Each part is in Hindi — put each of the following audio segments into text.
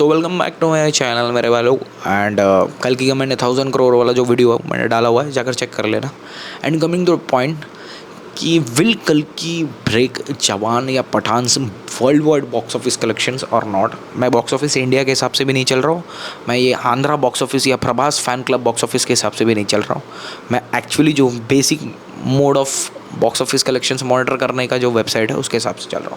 तो welcome back to my channel मेरे वालों। एंड कल की का मैंने 1000 करोड़ वाला जो वीडियो मैंने डाला हुआ है, जाकर चेक कर लेना। एंड कमिंग टू पॉइंट कि विल कल की ब्रेक जवान या पठान से world wide box office collections और नॉट। मैं बॉक्स ऑफिस इंडिया के हिसाब से भी नहीं चल रहा हूँ, मैं ये आंध्रा बॉक्स ऑफिस या Prabhas fan club box office के हिसाब से भी नहीं चल रहा हूँ। मैं एक्चुअली जो basic mode of box office collections monitor करने का जो वेबसाइट है उसके हिसाब से चल रहा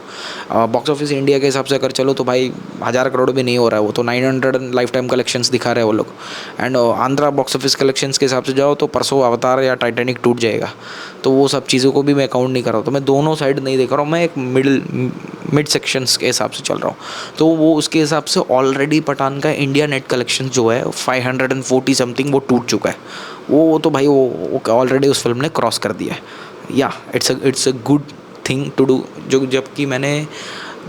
हूँ। बॉक्स ऑफिस इंडिया के हिसाब से अगर चलो तो भाई 1000 करोड़ भी नहीं हो रहा है, वो तो 900 लाइफ टाइम कलेक्शंस दिखा रहे हैं वो लोग। And Andhra box office collections के हिसाब से जाओ तो परसों अवतार या टाइटैनिक टूट जाएगा, तो वो सब चीज़ों को भी मैं काउंट नहीं कर रहा हूँ। तो मैं दोनों साइड नहीं देख रहा हूँ, मैं एक मिड सेक्शंस के हिसाब से चल रहा हूँ। तो वो उसके हिसाब से ऑलरेडी पठान का इंडिया नेट कलेक्शन जो है 540 समथिंग वो टूट चुका है। वो तो भाई वो ऑलरेडी उस फिल्म ने क्रॉस कर दिया है। या it's a good thing to do. जो जबकि मैंने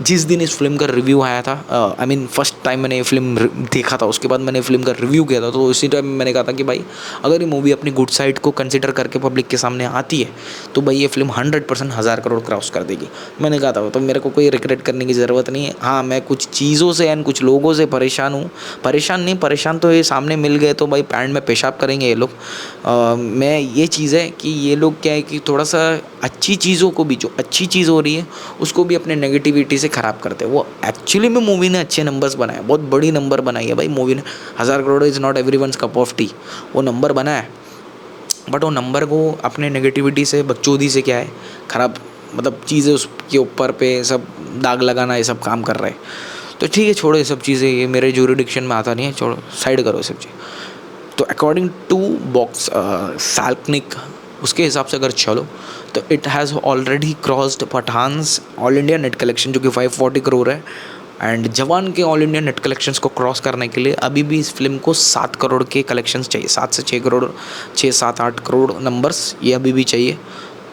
जिस दिन इस फिल्म का रिव्यू आया था, आई मीन फर्स्ट टाइम मैंने ये फिल्म देखा था, उसके बाद मैंने फिल्म का रिव्यू किया था, तो उसी टाइम मैंने कहा था कि भाई अगर ये मूवी अपनी गुड साइड को कंसिडर करके पब्लिक के सामने आती है तो भाई ये फिल्म 100% 1000 करोड़ क्रॉस कर देगी। मैंने कहा था, तो मेरे को कोई रिग्रेट करने की ज़रूरत नहीं है। हाँ, मैं कुछ चीज़ों से एंड कुछ लोगों से परेशान हूँ। परेशान तो ये सामने मिल गए तो भाई पैंट में पेशाब करेंगे ये लोग। मैं ये चीज़ है कि ये लोग क्या है कि थोड़ा सा अच्छी चीज़ों को भी, जो अच्छी चीज़ हो रही है उसको भी अपने नेगेटिविटी से ख़राब करते हैं। वो एक्चुअली में मूवी ने अच्छे नंबर्स बनाए, बहुत बड़ी नंबर बनाई है भाई मूवी ने। 1000 crore is not everyone's cup of T, वो नंबर बना है, बट वो नंबर को अपने नेगेटिविटी से, बकचोदी से क्या है ख़राब, मतलब चीज़ें उसके ऊपर पे सब दाग लगाना, ये सब काम कर रहे हैं। तो ठीक है, छोड़ो ये सब चीज़ें, ये मेरे ज्यूरिडिक्शन में आता नहीं है, छोड़ो साइड करो ये सब चीज़। तो अकॉर्डिंग टू बॉक्स साल्कनिक, उसके हिसाब से अगर चलो तो it has already crossed Pathans all India net collection जो कि 540 करोड़ है। एंड जवान के ऑल इंडिया नेट कलेक्शंस को क्रॉस करने के लिए अभी भी इस फिल्म को 7 करोड़ के कलेक्शंस चाहिए, 7 से 6 करोड़, 6 7 8 करोड़ नंबर्स ये अभी भी चाहिए।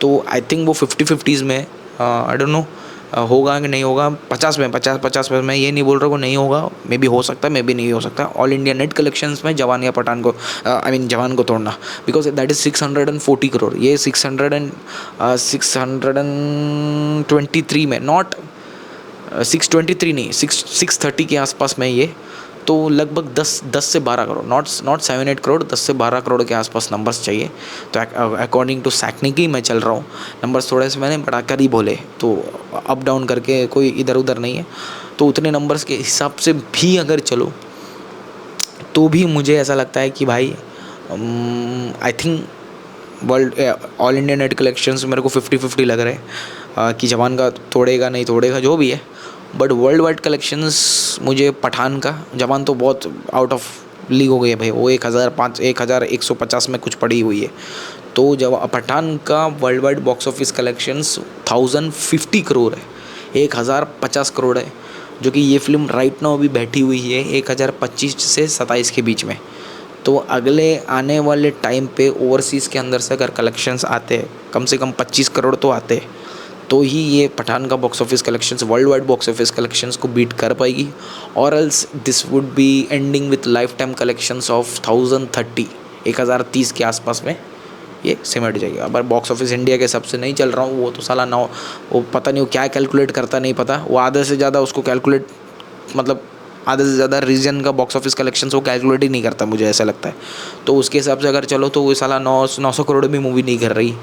तो आई थिंक वो 50-50s में, आई डोंट नो होगा कि नहीं होगा। 50 में मैं ये नहीं बोल रहा हूँ नहीं होगा, मे बी हो सकता है, मे बी नहीं हो सकता। ऑल इंडिया नेट कलेक्शंस में जवान या पठान को, आई मीन जवान को तोड़ना, बिकॉज दैट इज़ 640 करोड़, ये 623 में, नॉट 623 नहीं, 630 के आसपास में ये। तो लगभग 10 से 12 करोड़, नॉट 7-8 करोड़, 10 से 12 करोड़ के आसपास नंबर्स चाहिए। तो अकॉर्डिंग टू सैकनिक ही मैं चल रहा हूँ। नंबर्स थोड़े से मैंने बढ़ाकर ही बोले, तो अप डाउन करके कोई इधर उधर नहीं है। तो उतने नंबर्स के हिसाब से भी अगर चलो तो भी मुझे ऐसा लगता है कि भाई I think world all India net collections मेरे को 50-50 लग रहे हैं कि जवान का तोड़ेगा नहीं तोड़ेगा जो भी है। बट वर्ल्ड वाइड कलेक्शंस मुझे पठान का, जवान तो बहुत आउट ऑफ लीग हो गई है भाई, वो 1150 में कुछ पड़ी हुई है। तो जब पठान का world wide box office collections 1050 crore है, 1050 करोड़ है, जो कि ये फिल्म राइट नाउ भी बैठी हुई है 1025 से 27 के बीच में। तो अगले आने वाले टाइम पे ओवरसीज़ के अंदर से अगर कलेक्शंस आते हैं, कम से कम 25 करोड़ तो आते हैं, तो ही ये पठान का box office collections world wide box office collections को बीट कर पाएगी। और else this would be ending with life time collections of 1030 के आसपास में ये सिमट जाएगी। अब बॉक्स ऑफिस इंडिया के हिसाब से नहीं चल रहा हूँ, वो तो साला ना, वो पता नहीं वो क्या कैलकुलेट करता नहीं पता, वो आधे से ज़्यादा उसको कैलकुलेट, मतलब आधे से ज़्यादा रीजन का बॉक्स ऑफिस कलेक्शंस वो कैलकुलेट ही नहीं करता, मुझे ऐसा लगता है। तो उसके हिसाब से अगर चलो तो वो साला 900 करोड़ भी मूवी नहीं कर रही।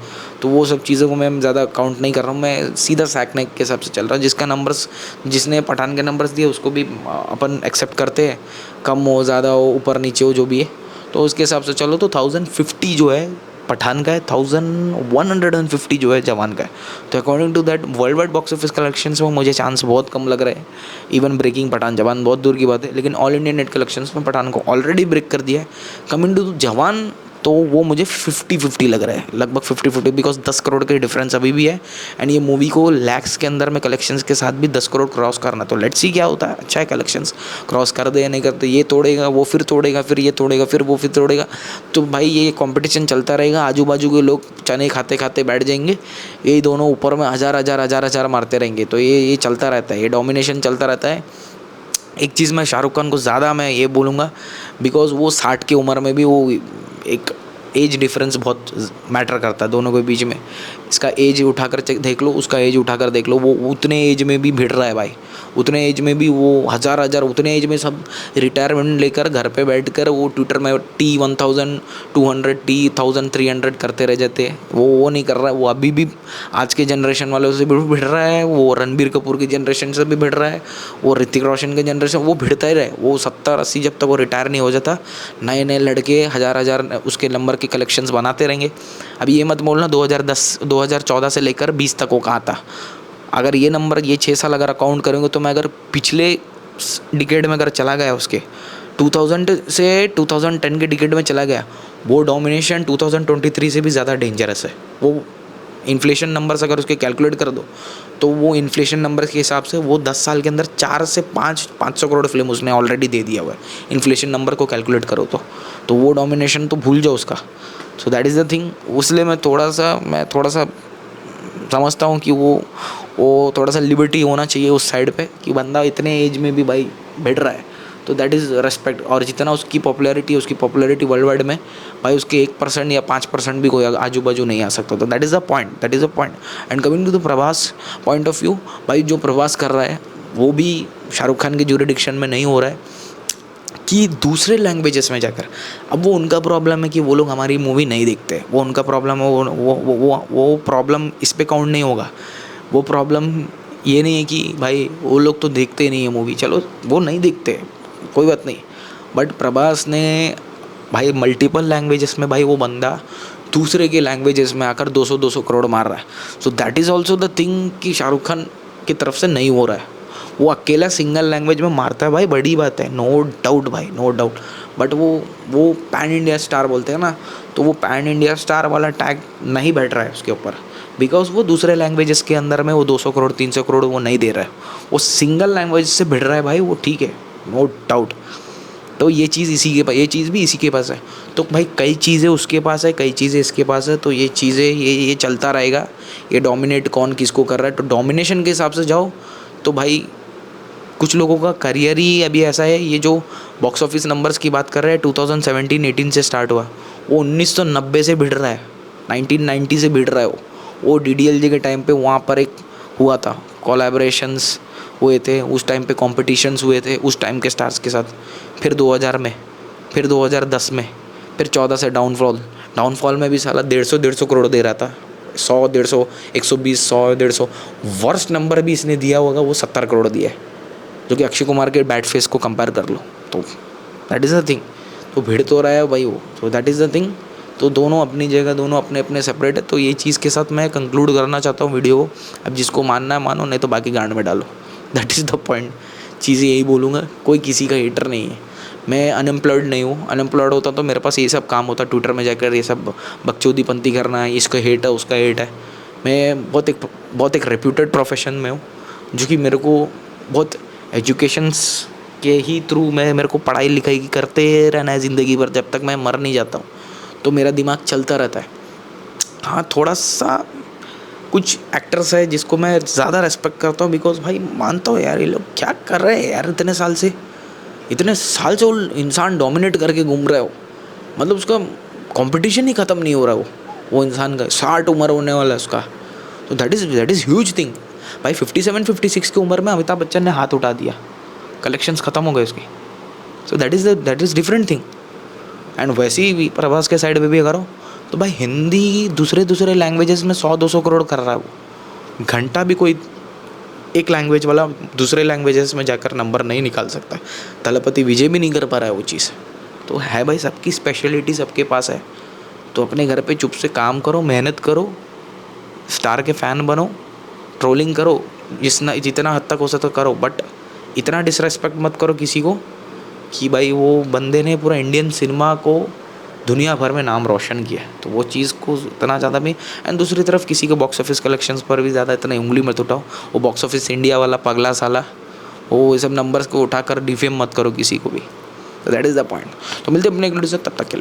तो वो सब चीज़ों को मैं ज़्यादा काउंट नहीं कर रहा हूँ, मैं सीधा सैकनेक के हिसाब से चल रहा हूँ। जिसका नंबर्स, जिसने पठान के नंबर्स दिए उसको भी अपन एक्सेप्ट करते हैं, कम हो ज़्यादा हो ऊपर नीचे हो जो भी है। तो उसके हिसाब से चलो तो 1050 जो है पठान का है, 1150 जो है जवान का है। तो according to that world wide box office collections में मुझे चांस बहुत कम लग रहे हैं। इवन ब्रेकिंग पठान, जवान बहुत दूर की बात है, लेकिन ऑल इंडिया नेट कलेक्शंस में पठान को ऑलरेडी ब्रेक कर दिया है। कमिंग टू जवान, तो वो मुझे 50-50 लग रहा है, लगभग 50-50, बिकॉज 10 करोड़ के डिफरेंस अभी भी है। एंड ये मूवी को लैक्स के अंदर में कलेक्शंस के साथ भी 10 करोड़ क्रॉस करना, तो लेट्स सी क्या होता है। अच्छा है, कलेक्शंस क्रॉस कर दे या नहीं करते, ये तोड़ेगा वो फिर तोड़ेगा, फिर ये तोड़ेगा फिर वो फिर तोड़ेगा। तो भाई ये कंपटीशन चलता रहेगा, आजू बाजू के लोग चने खाते खाते बैठ जाएंगे, यही दोनों ऊपर में हज़ार मारते रहेंगे। तो ये चलता रहता है, ये डोमिनेशन चलता रहता है। एक चीज़ मैं शाहरुख खान को ज़्यादा मैं ये बोलूँगा, बिकॉज़ वो 60 की उम्र में भी वो एक एज डिफरेंस बहुत मैटर करता है दोनों के बीच में। इसका एज उठाकर देख लो, उसका एज उठाकर देख लो, वो उतने एज में भी भिड़ रहा है भाई। उतने एज में भी वो हज़ार उतने एज में सब रिटायरमेंट लेकर घर पे बैठकर वो ट्विटर में T1200 200 T1300 करते रह जाते हैं। वो नहीं कर रहा है, वो अभी भी आज के जनरेशन वालों से भी भिड़ रहा है, वो रणबीर कपूर की जनरेशन से भी भिड़ रहा है, वो ऋतिक रोशन की जनरेशन, वो भिड़ता ही रहे। वो 70-80 जब तक वो रिटायर नहीं हो जाता, नए नए लड़के हज़ार उसके नंबर के कलेक्शंस बनाते रहेंगे। अभी ये मत बोलना 2014 से लेकर 20 तक वो कहाँ था। अगर ये नंबर ये 6 साल अगर अकाउंट करेंगे तो मैं अगर पिछले डिकेड में अगर चला गया उसके 2000 से 2010 के डिकेड में चला गया, वो डोमिनेशन 2023 से भी ज़्यादा डेंजरस है। वो इन्फ्लेशन नंबर्स अगर उसके कैलकुलेट कर दो तो वो इन्फ्लेशन नंबर्स के हिसाब से वो 10 साल के अंदर 4 से 500 करोड़ फिल्म उसने ऑलरेडी दे दिया हुआ है। इन्फ्लेशन नंबर को कैलकुलेट करो तो वो डोमिनेशन तो भूल जाओ उसका। So that is the thing. इसलिए मैं थोड़ा सा समझता हूँ कि वो थोड़ा सा लिबर्टी होना चाहिए उस साइड पे, कि बंदा इतने एज में भी भाई बैठ रहा है, तो दैट इज़ रेस्पेक्ट। और जितना उसकी पॉपुलैरिटी वर्ल्ड वाइड में भाई उसके 1% या 5% भी कोई आजू बाजू नहीं आ सकता। तो that is the point. And coming to the Prabhas point of view, भाई जो प्रभास कर रहा है वो भी शाहरुख खान के जुरिडिक्शन में नहीं हो रहा है कि दूसरे लैंग्वेजेस में जाकर। अब वो उनका प्रॉब्लम है कि वो लोग हमारी मूवी नहीं देखते, वो उनका प्रॉब्लम है। वो प्रॉब्लम इस पे काउंट नहीं होगा। वो प्रॉब्लम ये नहीं है कि भाई वो लोग तो देखते नहीं है मूवी, चलो वो नहीं देखते, कोई बात नहीं। बट प्रभास ने भाई मल्टीपल लैंग्वेजेस में भाई वो बंदा दूसरे के लैंग्वेजेस में आकर 200 करोड़ मार रहा है। So that is also the thing कि शाहरुख खान की तरफ से नहीं हो रहा है। वो अकेला सिंगल लैंग्वेज में मारता है भाई, बड़ी बात है, नो डाउट भाई, नो डाउट। बट वो पैन इंडिया स्टार बोलते हैं ना, तो वो पैन इंडिया स्टार वाला टैग नहीं बैठ रहा है उसके ऊपर, बिकॉज वो दूसरे लैंग्वेजेस के अंदर में वो 200 करोड़ 300 करोड़ वो नहीं दे रहा है। वो सिंगल लैंग्वेज से भिड़ रहा है भाई, वो ठीक है, नो डाउट। तो ये चीज़ ये चीज़ भी इसी के पास है। तो भाई कई चीज़ें उसके पास है, कई चीज़ें इसके पास है, तो ये चीज़ें ये चलता रहेगा। ये डोमिनेट कौन किसको कर रहा है, तो डोमिनेशन के हिसाब से जाओ तो भाई कुछ लोगों का करियर ही अभी ऐसा है। ये जो बॉक्स ऑफिस नंबर्स की बात कर रहे हैं 2017-18 से स्टार्ट हुआ, वो 1990 से भिड़ रहा है, 1990 से भिड़ रहा है। वो DDLJ के टाइम पे वहाँ पर एक हुआ था, कोलैबोरेशंस हुए थे उस टाइम पे, कॉम्पिटिशन्स हुए थे उस टाइम के स्टार्स के साथ। फिर 2000 में, फिर 2010 में, फिर 14 से डाउनफॉल में भी साला 150 करोड़ दे रहा था, 100 150 120 100 150। वर्स्ट नंबर भी इसने दिया होगा वो 70 करोड़ दिया है, जो कि अक्षय कुमार के बैड फेस को कंपेयर कर लो। तो दैट इज़ द थिंग। तो भिड़ तो रहा है भाई वो, तो दैट इज़ द थिंग। तो दोनों अपनी जगह, दोनों अपने अपने सेपरेट है। तो ये चीज़ के साथ मैं कंक्लूड करना चाहता हूँ वीडियो को। अब जिसको मानना है मानो, नहीं तो बाकी गांड में डालो। That is the point. चीज़ें यही बोलूँगा, कोई किसी का हेटर नहीं है। मैं अनएम्प्लॉयड नहीं हूँ। अनएम्प्लॉयड होता तो मेरे पास ये सब काम होता, ट्विटर में जाकर ये सब बकचोदी पंती करना है, इसका हेट है उसका हेट है। मैं बहुत एक रेप्यूटेड प्रोफेशन में हूँ, जो कि मेरे को बहुत एजुकेशंस के ही थ्रू मेरे को पढ़ाई लिखाई करते रहना है ज़िंदगी भर, जब तक मैं मर नहीं जाता हूँ। तो मेरा दिमाग चलता रहता है। हाँ, थोड़ा सा कुछ एक्टर्स है जिसको मैं ज़्यादा रेस्पेक्ट करता हूँ, बिकॉज भाई मानता हूँ यार ये लोग क्या कर रहे हैं यार, इतने साल से वो इंसान डोमिनेट करके घूम रहा है। मतलब उसका कंपटीशन ही ख़त्म नहीं हो रहा वो इंसान का 60 उम्र होने वाला है उसका। तो दैट इज़ ह्यूज थिंग भाई। 57-56 की उम्र में अमिताभ बच्चन ने हाथ उठा दिया, कलेक्शंस ख़त्म हो गए उसके। So that is different thing. And वैसे ही प्रभास के साइड पे भी अगर हो तो भाई हिंदी दूसरे लैंग्वेजेस में 100-200 करोड़ कर रहा है वो। घंटा भी कोई एक लैंग्वेज वाला दूसरे लैंग्वेजेस में जाकर नंबर नहीं निकाल सकता है। तलपति विजय भी नहीं कर पा रहा है वो चीज़। तो है भाई, सबकी स्पेशलिटी सबके पास है। तो अपने घर पे चुप से काम करो, मेहनत करो, स्टार के फ़ैन बनो, ट्रोलिंग करो, जितना हद तक हो सकता करो, बट इतना डिसरेस्पेक्ट मत करो किसी को कि भाई वो बंदे ने पूरा इंडियन सिनेमा को दुनिया भर में नाम रोशन किया। तो वो चीज़ को इतना ज़्यादा भी। एंड दूसरी तरफ किसी को बॉक्स ऑफिस कलेक्शंस पर भी ज़्यादा इतना उंगली मत उठाओ। वो बॉक्स ऑफिस इंडिया वाला पगला साला, वो ये सब नंबर्स को उठाकर डिफेम मत करो किसी को भी। तो दैट इज़ द पॉइंट। तो मिलते हैं अपने एक वीडियो से, तब तक के लिए।